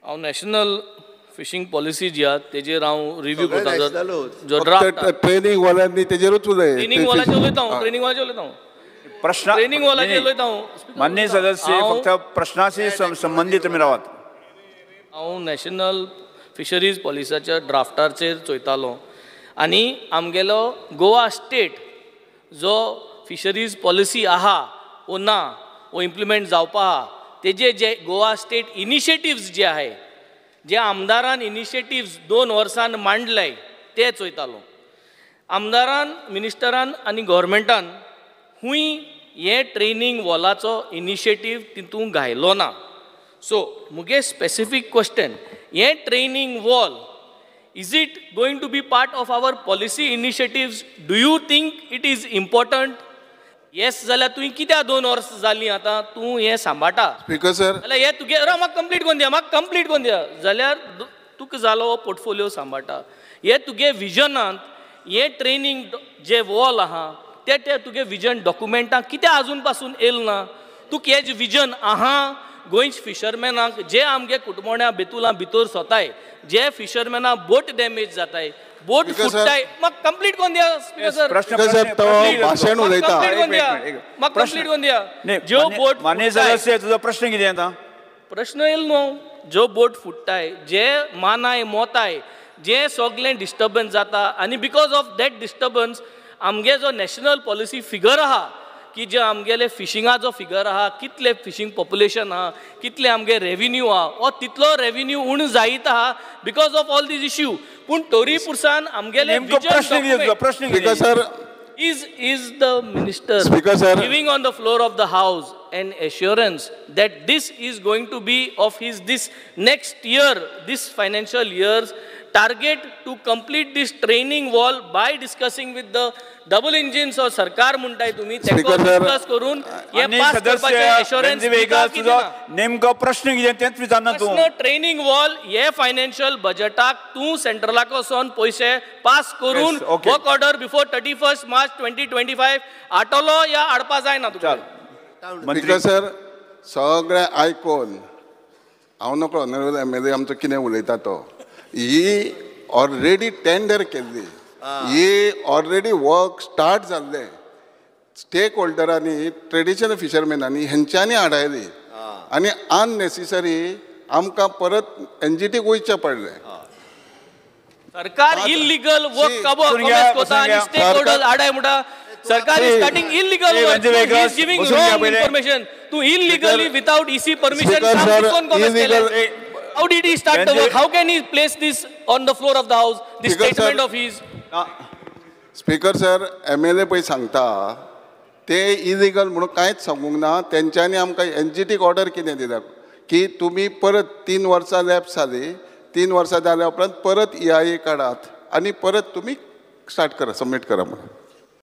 हांव national fishing policy जी आहा तेजेर हांव रिव्यू करता जो ड्राफ्ट ट्रेनिंग वाल्यांनी तेजेरूच उलय ट्रेनिंग वालाचे उलयता हांव ट्रेनिंग वालाचे उलयता हांव प्रश्न ट्रेनिंग वालाचे उलयता हांव माननीय सदस्य फक्त प्रश्नाशी संबंधित तुमी रावात. हांव नॅशनल फिशरीज पॉलिसीच्या ड्राफ्टाचेर चोयतालो आनी आमगेलो गोवा स्टेट जो फिशरीज पॉलिसी आहा वो ना वो इम्प्लिमेंट जावपा आहा तेजे जे गोवा स्टेट इनिशिएटिव्स जे आहे जे आमदारान इनिशिएटिव्स 2 वर्सान मांडले ते चोयतालो. आमदारान मिनिस्टरान आनी गव्हर्मेंटान हुंय हे ट्रेनिंग वॉलाचो इनिशिएटीव तितूंत घायलो ना. सो मुगे स्पेसिफीक क्वेश्चन हे training wall is it going to be part of our policy initiatives? Do you think it is important? Yes जाल्यार तुवें कित्याक 2 वर्सां जालीं आतां तूं हें सांबाळटा? स्पीकर सर जाल्यार हे तुगे म्हाका कंप्लीट कोन्न दिया जाल्यार तुका जालो हो पोर्टफोलियो सांबाळटा. हे तुगे विजनांत हे ट्रेनिंग जे वॉल आहा ते तुगे विजन डॉक्युमेंटां कित्याक आजून पासून येल ना? तुका हें विजन आहा गोंयच फिशरमॅनाक जे आमगे कुटमोण्या बेतुलां भितर सोताय जे फिशरमॅनाक बोट डॅमेज जाताय बोट फुटताय म्हाका कंप्लीट कोन्न दिया स्पीकर सर. भाशण उलयता म्हाका कंप्लीट कोन्न दिया. ज्यो बोट माननीय सदस्य तुजो प्रश्न कितें आतां? प्रश्न येल न्हू. ज्यो बोट फुटताय जे मानाय मोताय जे सगळें डिस्टर्बन्स जाता आनी बिकॉज ऑफ दॅट डिस्टर्बन्स आमगे जो नॅशनल पॉलिसी फिगर आहा की जे आमगेले फिशिंगाचो फिगर आहा कितले फिशींग पॉप्युलेशन आहा कितले आमगे रेव्हेन्यू आहा हो तितलो रेव्हेन्यू उण जायत आहा because of all these issue. पूण तोरी पुरसान आमगेले speaker sir is the minister giving on the floor of the house an assurance that this is going to be of his this next year this financial year's target to complete this training wall by discussing with the double engines or sarkar म्हणटाय तुम्ही तेको discuss करून हे pass करपाचे assurance नेमको प्रश्न कितें तेच विचारना तूं. Training wall हे फायनान्शियल बजेटाक तूं सेंट्रलाक वचोन पयशे पास करून वर्क ऑर्डर बिफोर 31 मार्च 2025 आटलो या आडपा जायना तुका. स्पीकर सर सगळें आयकोन हांव नकळो ऑनरेबल MLA आमचो कितें उलयता तो ही ऑलरेडी टेंडर केल्ली ही ऑलरेडी वर्क स्टार्ट जाल्ले स्टेक होल्डरांनी ट्रेडिशनल फिशरमॅनांनी हेंच्यांनी हाडायली आनी अननेसेसरी आमकां परत NGTक वयचें पडलें. सरकार इल्लीगल वर्क कोता आनी स्टेक होल्डर्स हाडाय म्हणटा. सरकार is starting illegal work is giving wrong information to illegally without EC permission. How did he start the work? How can he place this on the floor of the house? This statement of his. Speaker sir MLA पळय सांगता ते illegal म्हणून कांयच सांगूंक ना. तेंच्यांनी आमकां NGTक order कितें दिल्या की तुमी परत 3 वर्सां लॅप्स जाली 3 वर्सां जाल्या उपरांत परत EIA काडात आनी परत तुमी स्टार्ट करा सबमीट करा म्हणून.